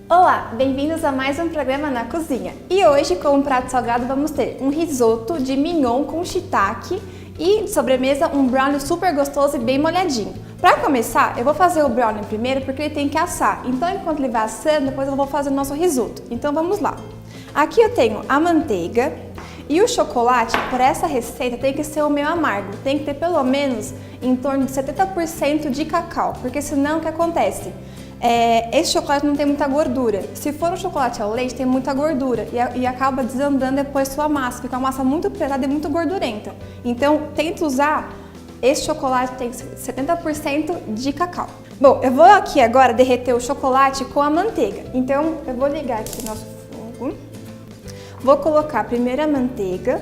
Olá, bem-vindos a mais um programa na cozinha. E hoje, como prato salgado, vamos ter um risoto de mignon com shiitake e de sobremesa um brownie super gostoso e bem molhadinho. Para começar, eu vou fazer o brownie primeiro porque ele tem que assar. Então, enquanto ele vai assando, depois eu vou fazer o nosso risoto. Então, vamos lá. Aqui eu tenho a manteiga e o chocolate. Para essa receita tem que ser o meio amargo. Tem que ter pelo menos em torno de 70% de cacau, porque senão o que acontece? Esse chocolate não tem muita gordura. Se for um chocolate ao leite, tem muita gordura e acaba desandando depois sua massa. Fica uma massa muito pesada e muito gordurenta. Então, tenta usar esse chocolate que tem 70% de cacau. Bom, eu vou aqui agora derreter o chocolate com a manteiga. Então, eu vou ligar aqui o nosso fogo. Vou colocar primeiro a manteiga.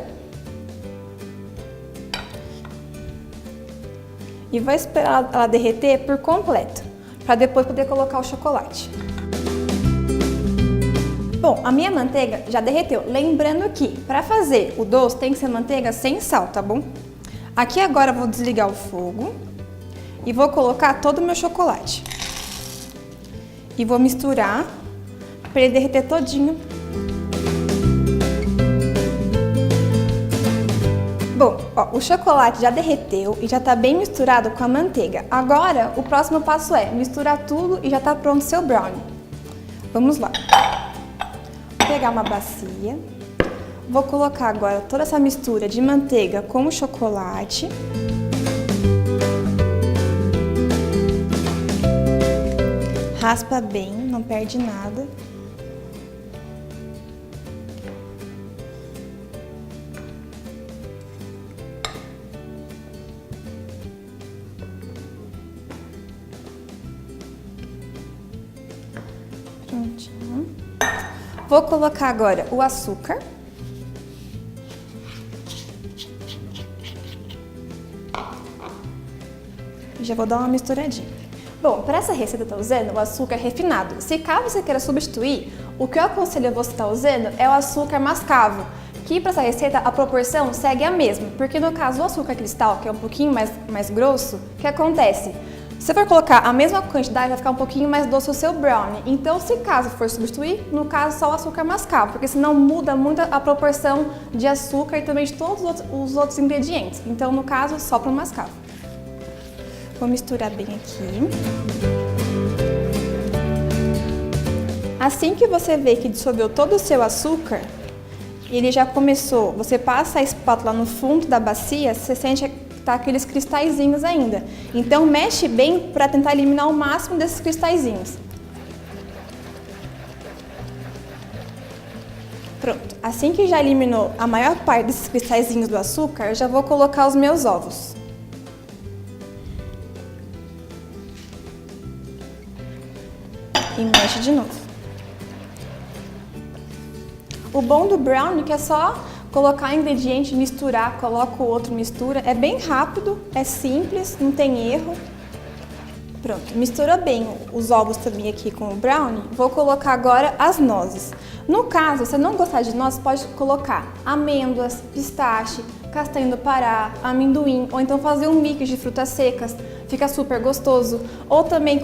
E vou esperar ela derreter por completo, para depois poder colocar o chocolate. Bom, a minha manteiga já derreteu. Lembrando que para fazer o doce tem que ser manteiga sem sal, tá bom? Aqui agora eu vou desligar o fogo e vou colocar todo o meu chocolate. E vou misturar para ele derreter todinho. Bom, ó, o chocolate já derreteu e já está bem misturado com a manteiga. Agora, o próximo passo é misturar tudo e já está pronto o seu brownie. Vamos lá. Vou pegar uma bacia. Vou colocar agora toda essa mistura de manteiga com o chocolate. Raspa bem, não perde nada. Prontinho. Vou colocar agora o açúcar. Já vou dar uma misturadinha. Bom, para essa receita eu estou usando o açúcar refinado. Se caso você queira substituir, o que eu aconselho você estar usando é o açúcar mascavo, que para essa receita a proporção segue a mesma, porque no caso o açúcar cristal, que é um pouquinho mais grosso, o que acontece? Se você for colocar a mesma quantidade, vai ficar um pouquinho mais doce o seu brownie. Então, se caso for substituir, no caso só o açúcar mascavo, porque senão muda muito a proporção de açúcar e também de todos os outros ingredientes. Então, no caso, só para o mascavo. Vou misturar bem aqui. Assim que você vê que dissolveu todo o seu açúcar, ele já começou, você passa a espátula no fundo da bacia, você sente que tá aqueles cristalzinhos ainda. Então mexe bem para tentar eliminar o máximo desses cristalzinhos. Pronto, assim que já eliminou a maior parte desses cristalzinhos do açúcar, eu já vou colocar os meus ovos. E mexe de novo. O bom do brownie é que é só colocar ingrediente, misturar, coloca o outro, mistura. É bem rápido, é simples, não tem erro. Pronto, misturou bem os ovos também aqui com o brownie. Vou colocar agora as nozes. No caso, se você não gostar de nozes, pode colocar amêndoas, pistache, castanha do Pará, amendoim, ou então fazer um mix de frutas secas, fica super gostoso. Ou também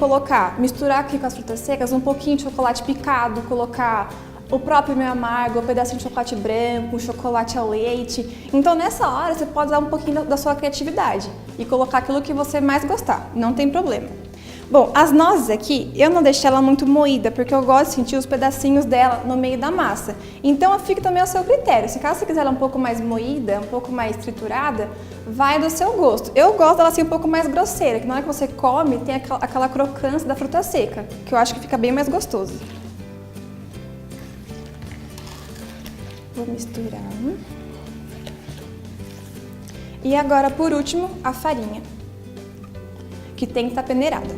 misturar aqui com as frutas secas um pouquinho de chocolate picado, colocar o próprio meio amargo, um pedacinho de chocolate branco, chocolate ao leite. Então nessa hora você pode usar um pouquinho da sua criatividade e colocar aquilo que você mais gostar, não tem problema. Bom, as nozes aqui, eu não deixei ela muito moída, porque eu gosto de sentir os pedacinhos dela no meio da massa. Então fica também ao seu critério. Se caso você quiser ela um pouco mais moída, um pouco mais triturada, vai do seu gosto. Eu gosto dela assim um pouco mais grosseira, que na hora que você come tem aquela crocância da fruta seca, que eu acho que fica bem mais gostoso. Vou misturar. E agora, por último, a farinha, que tem que estar peneirada.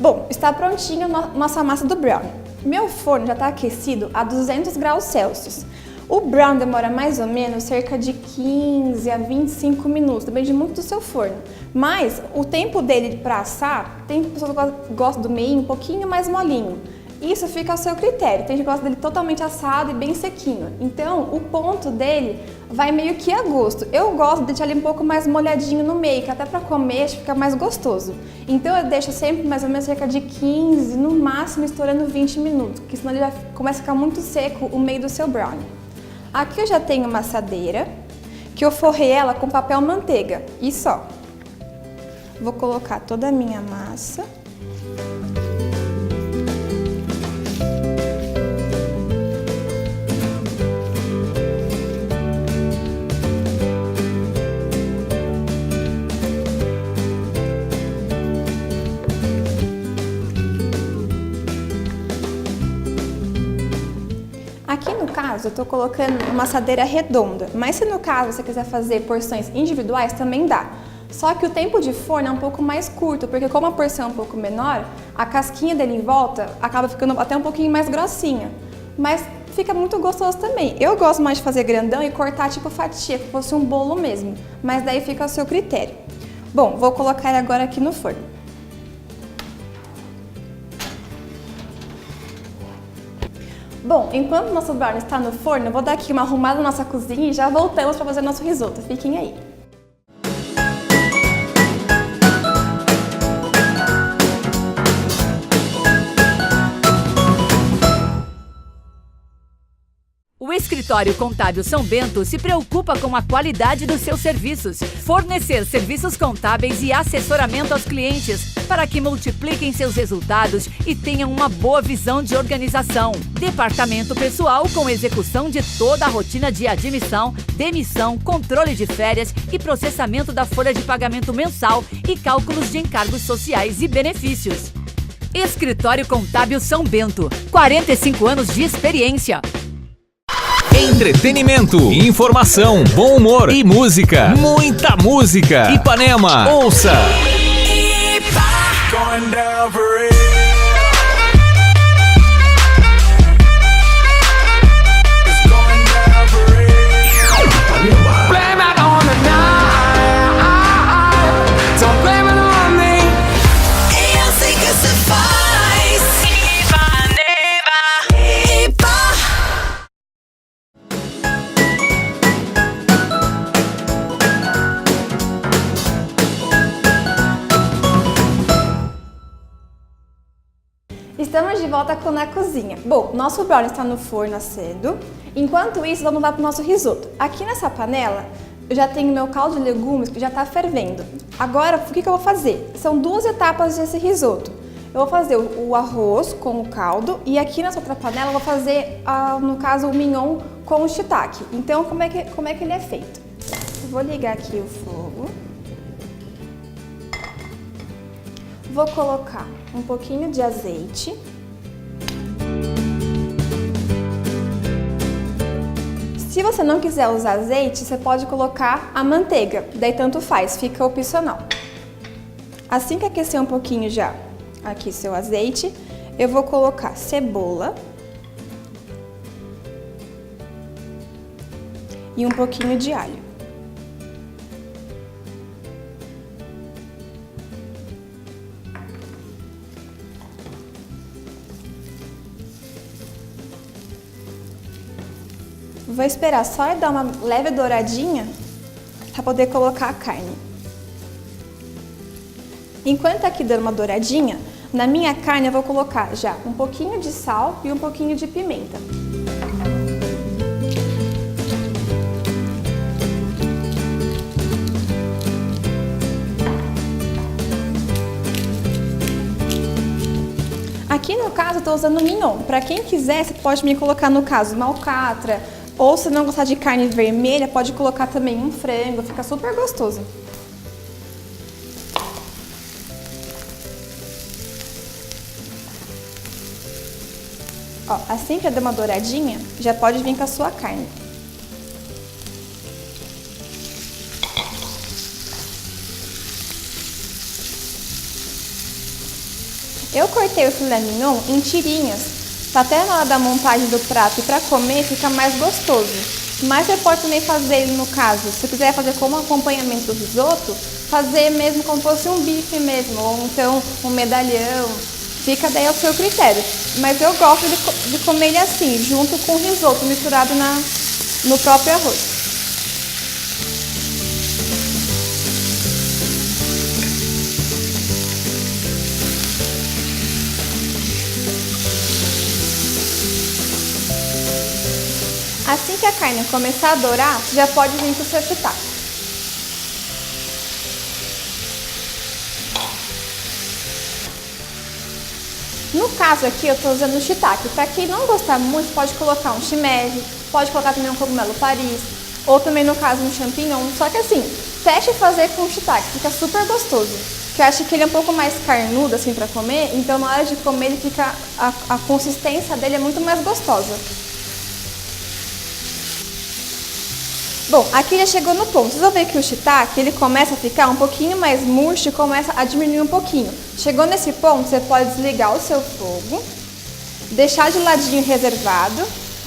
Bom, está prontinha a nossa massa do brownie. Meu forno já está aquecido a 200 graus Celsius. O brownie demora mais ou menos cerca de 15 a 25 minutos, depende muito do seu forno. Mas o tempo dele para assar, tem pessoas que gostam do meio um pouquinho mais molinho. Isso fica ao seu critério. Tem gente que gosta dele totalmente assado e bem sequinho. Então, o ponto dele vai meio que a gosto. Eu gosto de deixar ele um pouco mais molhadinho no meio, que até para comer fica mais gostoso. Então, eu deixo sempre mais ou menos cerca de 15, no máximo estourando 20 minutos, porque senão ele já começa a ficar muito seco o meio do seu brownie. Aqui eu já tenho uma assadeira, que eu forrei ela com papel manteiga, e só. Vou colocar toda a minha massa. Aqui no caso eu estou colocando uma assadeira redonda, mas se no caso você quiser fazer porções individuais também dá. Só que o tempo de forno é um pouco mais curto, porque como a porção é um pouco menor, a casquinha dele em volta acaba ficando até um pouquinho mais grossinha. Mas fica muito gostoso também. Eu gosto mais de fazer grandão e cortar tipo fatia, que fosse um bolo mesmo, mas daí fica ao seu critério. Bom, vou colocar ele agora aqui no forno. Bom, enquanto o nosso brownie está no forno, eu vou dar aqui uma arrumada na nossa cozinha e já voltamos para fazer nosso risoto. Fiquem aí! O Escritório Contábil São Bento se preocupa com a qualidade dos seus serviços, fornecer serviços contábeis e assessoramento aos clientes para que multipliquem seus resultados e tenham uma boa visão de organização. Departamento pessoal com execução de toda a rotina de admissão, demissão, controle de férias e processamento da folha de pagamento mensal e cálculos de encargos sociais e benefícios. Escritório Contábil São Bento, 45 anos de experiência. Entretenimento, informação, bom humor e música. Muita música. Ipanema, ouça. Estamos de volta na cozinha. Bom, nosso brownie está no forno assando. Enquanto isso, vamos lá para o nosso risoto. Aqui nessa panela, eu já tenho meu caldo de legumes que já está fervendo. Agora, o que eu vou fazer? São duas etapas desse risoto. Eu vou fazer o arroz com o caldo e aqui nessa outra panela eu vou fazer, no caso, o mignon com o shiitake. Então, como é que ele é feito? Eu vou ligar aqui o fogo. Vou colocar um pouquinho de azeite. Se você não quiser usar azeite, você pode colocar a manteiga, daí tanto faz, fica opcional. Assim que aquecer um pouquinho já aqui seu azeite, eu vou colocar cebola e um pouquinho de alho. Vou esperar só ele dar uma leve douradinha para poder colocar a carne. Enquanto tá aqui dando uma douradinha, na minha carne eu vou colocar já um pouquinho de sal e um pouquinho de pimenta. Aqui no caso eu estou usando mignon. Para quem quiser, você pode me colocar no caso uma alcatra. Ou se não gostar de carne vermelha, pode colocar também um frango, fica super gostoso. Ó, assim que eu der uma douradinha, já pode vir com a sua carne. Eu cortei o filé mignon em tirinhas. Até na hora da montagem do prato e para comer fica mais gostoso. Mas você pode também fazer, no caso, se quiser fazer como acompanhamento do risoto, fazer mesmo como se fosse um bife mesmo, ou então um medalhão. Fica daí ao seu critério. Mas eu gosto de comer ele assim, junto com o risoto, misturado no próprio arroz. Assim que a carne começar a dourar, você já pode vir com o seu shiitake. No caso aqui, eu estou usando o shiitake. Para quem não gostar muito, pode colocar um shimeji, pode colocar também um cogumelo Paris, ou também, no caso, um champignon. Só que assim, teste fazer com o shiitake, fica super gostoso. Porque eu acho que ele é um pouco mais carnudo, assim, para comer, então na hora de comer ele fica, a consistência dele é muito mais gostosa. Bom, aqui já chegou no ponto. Vocês vão ver que o shiitake, ele começa a ficar um pouquinho mais murcho e começa a diminuir um pouquinho. Chegou nesse ponto, você pode desligar o seu fogo, deixar de ladinho reservado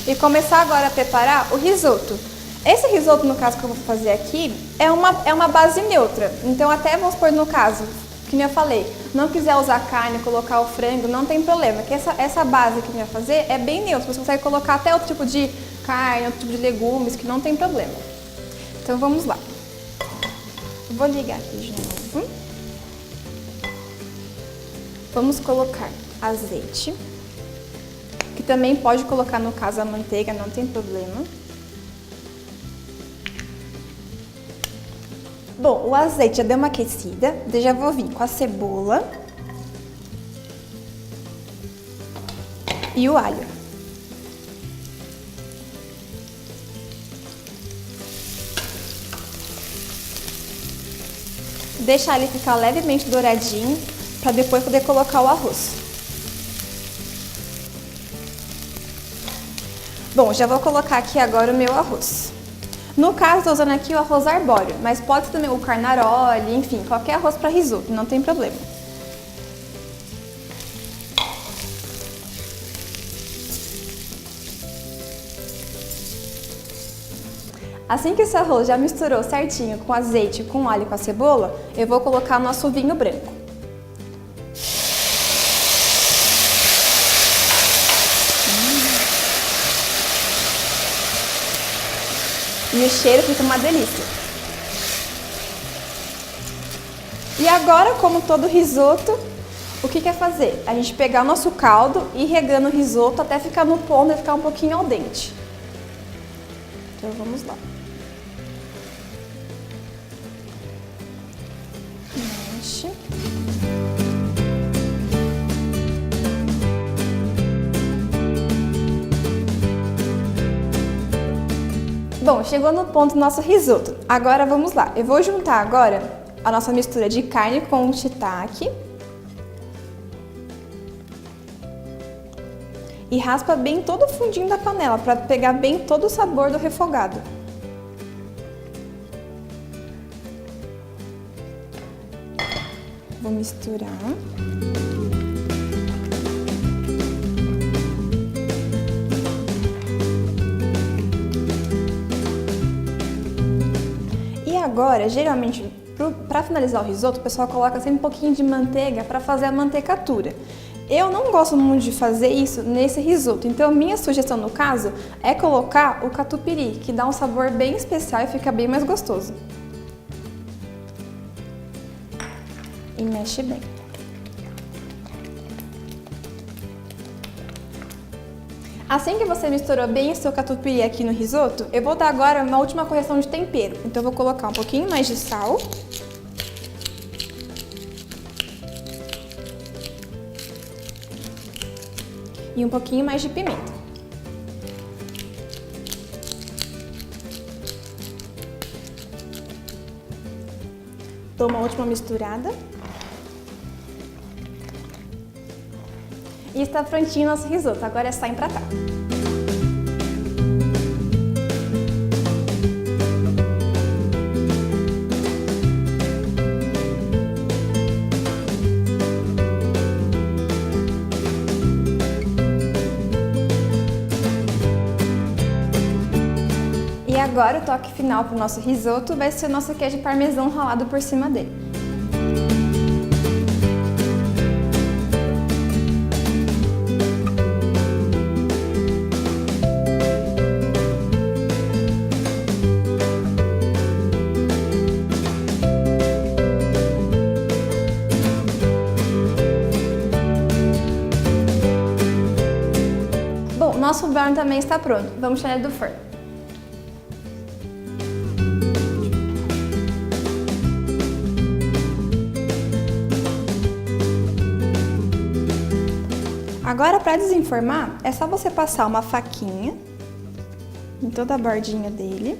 e começar agora a preparar o risoto. Esse risoto, no caso que eu vou fazer aqui, é uma base neutra. Então até, vamos supor, no caso, que nem eu falei, não quiser usar carne, colocar o frango, não tem problema. Que essa base que eu ia fazer é bem neutra. Você consegue colocar até outro tipo de carne, outro tipo de legumes, que não tem problema. Então vamos lá. Vou ligar aqui de novo. Vamos colocar azeite, que também pode colocar, no caso, a manteiga, não tem problema. Bom, o azeite já deu uma aquecida, eu já vou vir com a cebola e o alho. Deixar ele ficar levemente douradinho, para depois poder colocar o arroz. Bom, já vou colocar aqui agora o meu arroz. No caso, estou usando aqui o arroz arbóreo, mas pode ser também o carnaroli, enfim, qualquer arroz para risoto, não tem problema. Assim que esse arroz já misturou certinho com o azeite, com o alho e com a cebola, eu vou colocar o nosso vinho branco. E o cheiro fica uma delícia. E agora, como todo risoto, o que é fazer? A gente pegar o nosso caldo e ir regando o risoto até ficar no ponto e ficar um pouquinho al dente. Então vamos lá. Mexe. Bom, chegou no ponto do nosso risoto. Agora vamos lá. Eu vou juntar agora a nossa mistura de carne com o shiitake. E raspa bem todo o fundinho da panela, para pegar bem todo o sabor do refogado. Vou misturar. E agora, geralmente, para finalizar o risoto, o pessoal coloca sempre um pouquinho de manteiga para fazer a mantecatura. Eu não gosto muito de fazer isso nesse risoto, então minha sugestão no caso é colocar o catupiry, que dá um sabor bem especial e fica bem mais gostoso. E mexe bem. Assim que você misturou bem o seu catupiry aqui no risoto, eu vou dar agora uma última correção de tempero. Então eu vou colocar um pouquinho mais de sal. E um pouquinho mais de pimenta. Dou uma última misturada. E está prontinho o nosso risoto, agora é só empratar. E agora o toque final para o nosso risoto vai ser o nosso queijo parmesão ralado por cima dele. nosso brownie também está pronto. Vamos tirar ele do forno. Agora, para desenformar, é só você passar uma faquinha em toda a bordinha dele.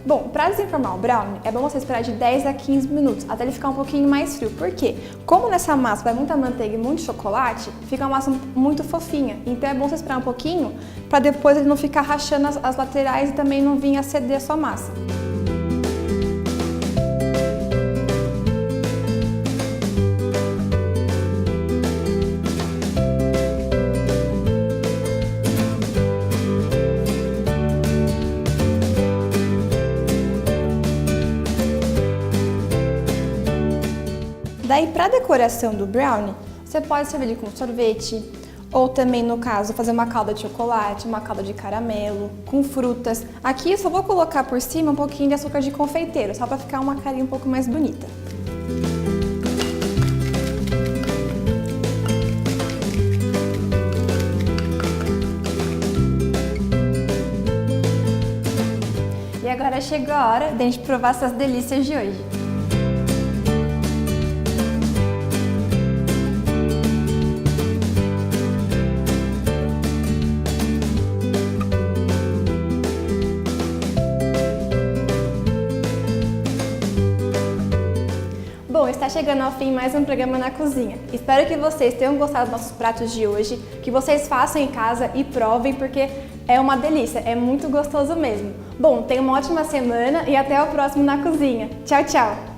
Bom, para desenformar o brownie, é bom você esperar de 10 a 15 minutos, até ele ficar um pouquinho mais frio. Por quê? Como nessa massa vai muita manteiga e muito chocolate, fica uma massa muito fofinha. Então é bom você esperar um pouquinho, para depois ele não ficar rachando as laterais e também não vir a ceder a sua massa. Daí, para decoração do brownie, você pode servir ele com sorvete, ou também, no caso, fazer uma calda de chocolate, uma calda de caramelo, com frutas. Aqui eu só vou colocar por cima um pouquinho de açúcar de confeiteiro, só para ficar uma carinha um pouco mais bonita. E agora chegou a hora de a gente provar essas delícias de hoje. Bom, está chegando ao fim mais um programa na cozinha. Espero que vocês tenham gostado dos nossos pratos de hoje, que vocês façam em casa e provem, porque é uma delícia, é muito gostoso mesmo. Bom, tenha uma ótima semana e até o próximo na cozinha. Tchau, tchau!